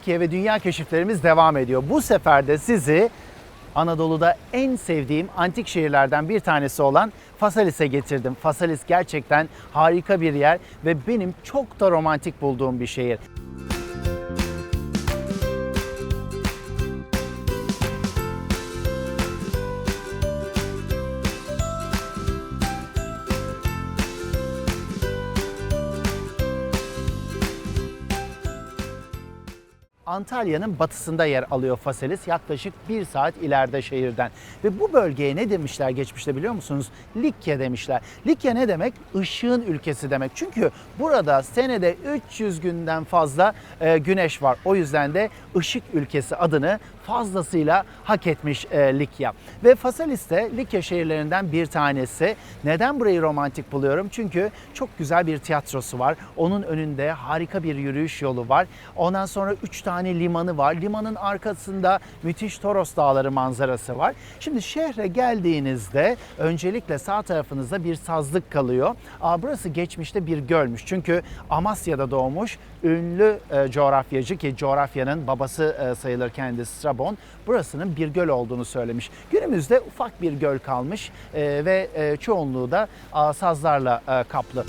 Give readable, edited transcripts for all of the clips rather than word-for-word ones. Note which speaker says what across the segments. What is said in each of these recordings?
Speaker 1: Türkiye ve dünya keşiflerimiz devam ediyor. Bu sefer de sizi Anadolu'da en sevdiğim antik şehirlerden bir tanesi olan Fasalis'e getirdim. Fasalis gerçekten harika bir yer ve benim çok da romantik bulduğum bir şehir. Antalya'nın batısında yer alıyor Fasalis. Yaklaşık 1 saat ileride şehirden. Ve bu bölgeye ne demişler geçmişte biliyor musunuz? Likya demişler. Likya ne demek? Işığın ülkesi demek. Çünkü burada senede 300 günden fazla güneş var. O yüzden de ışık ülkesi adını fazlasıyla hak etmiş Likya. Ve Fasalis de Likya şehirlerinden bir tanesi. Neden burayı romantik buluyorum? Çünkü çok güzel bir tiyatrosu var. Onun önünde harika bir yürüyüş yolu var. Ondan sonra 3 tane limanı var. Limanın arkasında müthiş Toros Dağları manzarası var. Şimdi şehre geldiğinizde öncelikle sağ tarafınızda bir sazlık kalıyor. Burası geçmişte bir gölmüş. Çünkü Amasya'da doğmuş ünlü coğrafyacı ki coğrafyanın babası sayılır kendisi Strabon, burasının bir göl olduğunu söylemiş. Günümüzde ufak bir göl kalmış ve çoğunluğu da sazlarla kaplı.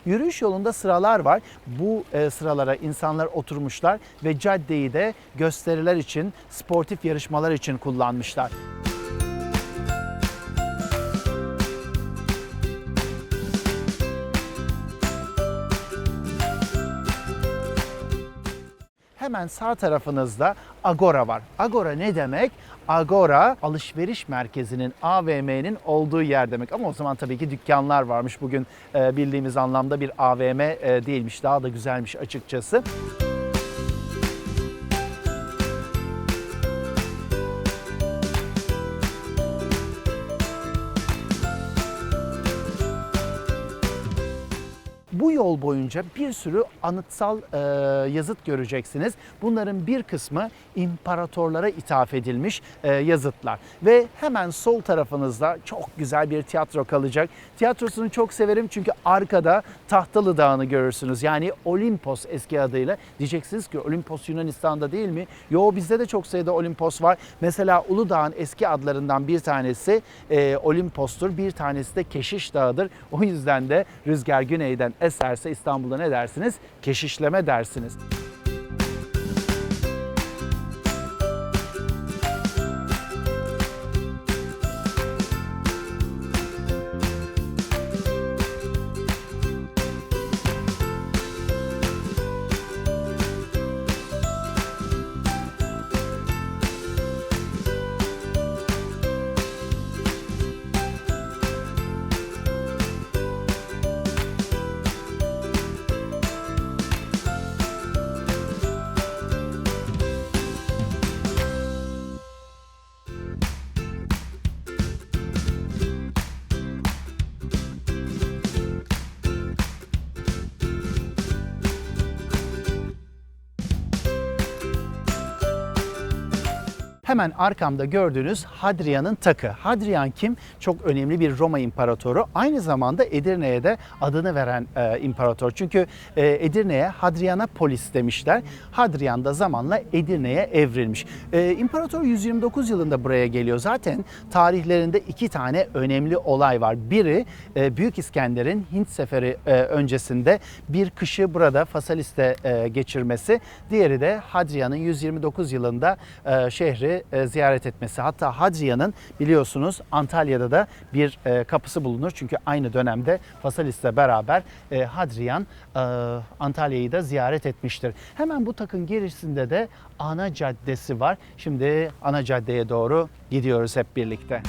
Speaker 1: Yürüyüş yolunda sıralar var. Bu sıralara insanlar oturmuşlar ve caddeyi de gösteriler için, sportif yarışmalar için kullanmışlar. Hemen sağ tarafınızda Agora var. Agora ne demek? Agora alışveriş merkezinin, AVM'nin olduğu yer demek. Ama o zaman tabii ki dükkanlar varmış. Bugün bildiğimiz anlamda bir AVM değilmiş. Daha da güzelmiş açıkçası. Bu yol boyunca bir sürü anıtsal yazıt göreceksiniz. Bunların bir kısmı imparatorlara ithaf edilmiş yazıtlar. Ve hemen sol tarafınızda çok güzel bir tiyatro kalacak. Tiyatrosunu çok severim çünkü arkada Tahtalı Dağı'nı görürsünüz. Yani Olimpos eski adıyla. Diyeceksiniz ki Olimpos Yunanistan'da değil mi? Yo, bizde de çok sayıda Olimpos var. Mesela Uludağ'ın eski adlarından bir tanesi Olimpos'tur. Bir tanesi de Keşiş Dağı'dır. O yüzden de rüzgar güneyden eserse İstanbul'da ne dersiniz? Keşişleme dersiniz. Hemen arkamda gördüğünüz Hadrian'ın takı. Hadrian kim? Çok önemli bir Roma imparatoru. Aynı zamanda Edirne'ye de adını veren imparator. Çünkü Edirne'ye Hadrianapolis demişler. Hadrian da zamanla Edirne'ye evrilmiş. İmparator 129 yılında buraya geliyor. Zaten tarihlerinde 2 tane önemli olay var. Biri Büyük İskender'in Hint seferi öncesinde bir kışı burada Fasalis'te geçirmesi. Diğeri de Hadrian'ın 129 yılında şehri ziyaret etmesi. Hatta Hadrian'ın biliyorsunuz Antalya'da da bir kapısı bulunur. Çünkü aynı dönemde Fasalis'le beraber Hadrian Antalya'yı da ziyaret etmiştir. Hemen bu takın gerisinde de ana caddesi var. Şimdi ana caddeye doğru gidiyoruz hep birlikte.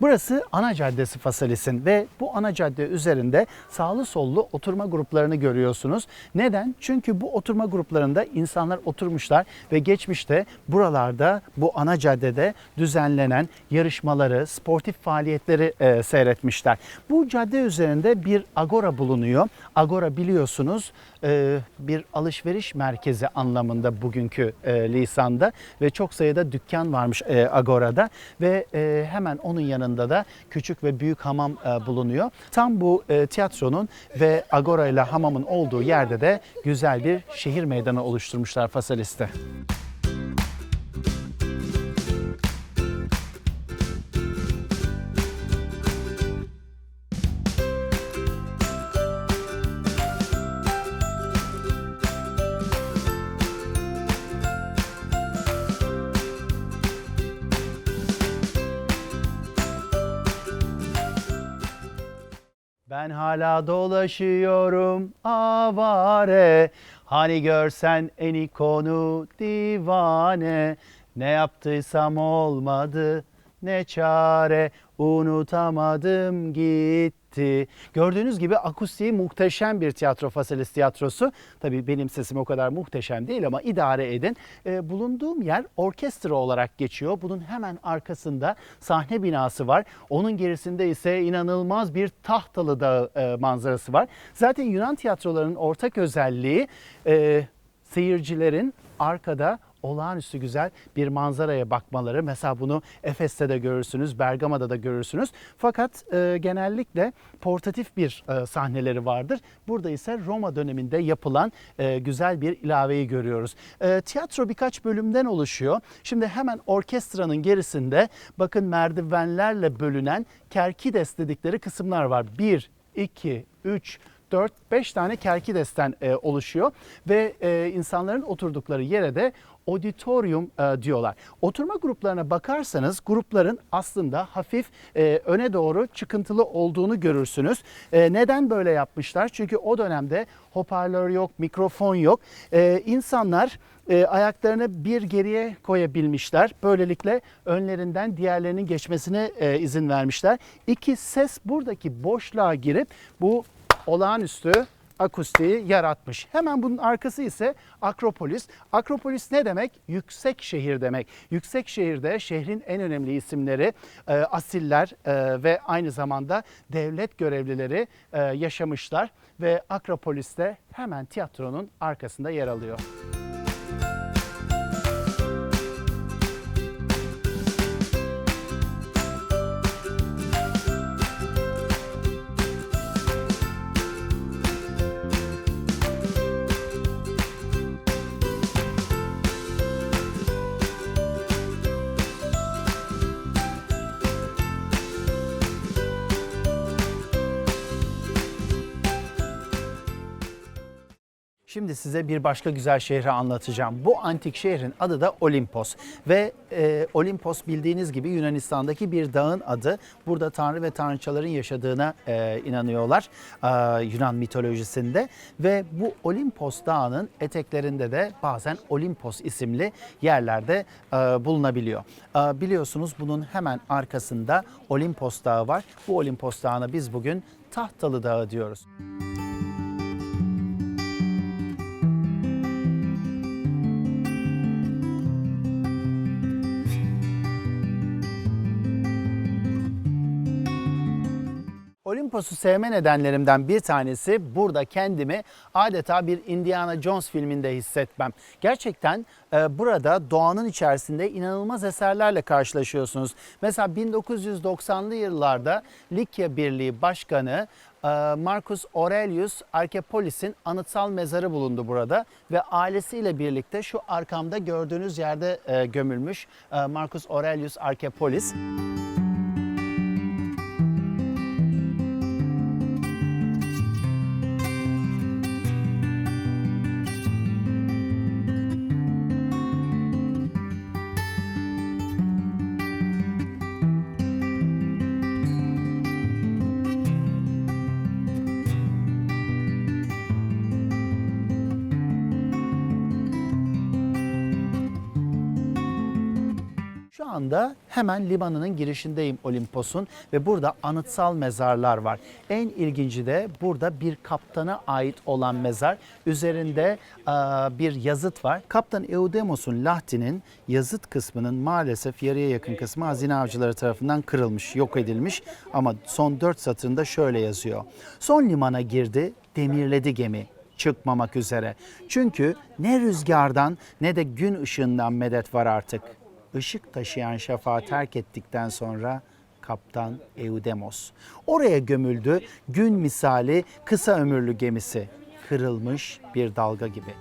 Speaker 1: Burası ana caddesi Faselis'in ve bu ana cadde üzerinde sağlı sollu oturma gruplarını görüyorsunuz. Neden? Çünkü bu oturma gruplarında insanlar oturmuşlar ve geçmişte buralarda, bu ana caddede düzenlenen yarışmaları, sportif faaliyetleri seyretmişler. Bu cadde üzerinde bir agora bulunuyor. Agora biliyorsunuz bir alışveriş merkezi anlamında bugünkü lisanda ve çok sayıda dükkan varmış agorada ve hemen onun yanında da küçük ve büyük hamam bulunuyor. Tam bu tiyatronun ve agora ile hamamın olduğu yerde de güzel bir şehir meydanı oluşturmuşlar Faselis'te. Ben hala dolaşıyorum avare, hani görsen en ikonu divane. Ne yaptıysam olmadı, ne çare, unutamadım gitti. Gördüğünüz gibi akustiği muhteşem bir tiyatro, Faselis Tiyatrosu. Tabii benim sesim o kadar muhteşem değil ama idare edin. Bulunduğum yer orkestra olarak geçiyor. Bunun hemen arkasında sahne binası var. Onun gerisinde ise inanılmaz bir Tahtalı Dağı manzarası var. Zaten Yunan tiyatrolarının ortak özelliği seyircilerin arkada olağanüstü güzel bir manzaraya bakmaları. Mesela bunu Efes'te de görürsünüz, Bergama'da da görürsünüz. Fakat genellikle portatif bir sahneleri vardır. Burada ise Roma döneminde yapılan güzel bir ilaveyi görüyoruz. Tiyatro birkaç bölümden oluşuyor. Şimdi hemen orkestranın gerisinde bakın merdivenlerle bölünen kerkides dedikleri kısımlar var. 1, 2, 3, 4-5 tane kerkidesten oluşuyor ve insanların oturdukları yere de auditorium diyorlar. Oturma gruplarına bakarsanız grupların aslında hafif öne doğru çıkıntılı olduğunu görürsünüz. Neden böyle yapmışlar? Çünkü o dönemde hoparlör yok, mikrofon yok. İnsanlar ayaklarını bir geriye koyabilmişler. Böylelikle önlerinden diğerlerinin geçmesine izin vermişler. İki, ses buradaki boşluğa girip bu olağanüstü akustiği yaratmış. Hemen bunun arkası ise Akropolis. Akropolis ne demek? Yüksek şehir demek. Yüksek şehirde şehrin en önemli isimleri, asiller ve aynı zamanda devlet görevlileri yaşamışlar ve Akropolis de hemen tiyatronun arkasında yer alıyor. Şimdi size bir başka güzel şehri anlatacağım. Bu antik şehrin adı da Olimpos ve Olimpos bildiğiniz gibi Yunanistan'daki bir dağın adı. Burada tanrı ve tanrıçaların yaşadığına inanıyorlar Yunan mitolojisinde ve bu Olimpos dağının eteklerinde de bazen Olimpos isimli yerlerde bulunabiliyor. Biliyorsunuz bunun hemen arkasında Olimpos Dağı var. Bu Olimpos Dağı'na biz bugün Tahtalı Dağı diyoruz. Olimpos'u sevme nedenlerimden bir tanesi burada kendimi adeta bir Indiana Jones filminde hissetmem. Gerçekten burada doğanın içerisinde inanılmaz eserlerle karşılaşıyorsunuz. Mesela 1990'lı yıllarda Likya Birliği Başkanı Marcus Aurelius Arkepolis'in anıtsal mezarı bulundu burada ve ailesiyle birlikte şu arkamda gördüğünüz yerde gömülmüş Marcus Aurelius Arkepolis. Şu anda hemen limanının girişindeyim Olimpos'un ve burada anıtsal mezarlar var. En ilginci de burada bir kaptana ait olan mezar. Üzerinde bir yazıt var. Kaptan Eudemos'un Lahti'nin yazıt kısmının maalesef yarıya yakın kısmı hazine avcıları tarafından kırılmış, yok edilmiş. Ama son 4 satırında şöyle yazıyor. Son limana girdi, demirledi gemi. Çıkmamak üzere. Çünkü ne rüzgardan ne de gün ışığından medet var artık. Işık taşıyan şafağı terk ettikten sonra Kaptan Eudemos. Oraya gömüldü gün misali kısa ömürlü gemisi. Kırılmış bir dalga gibi.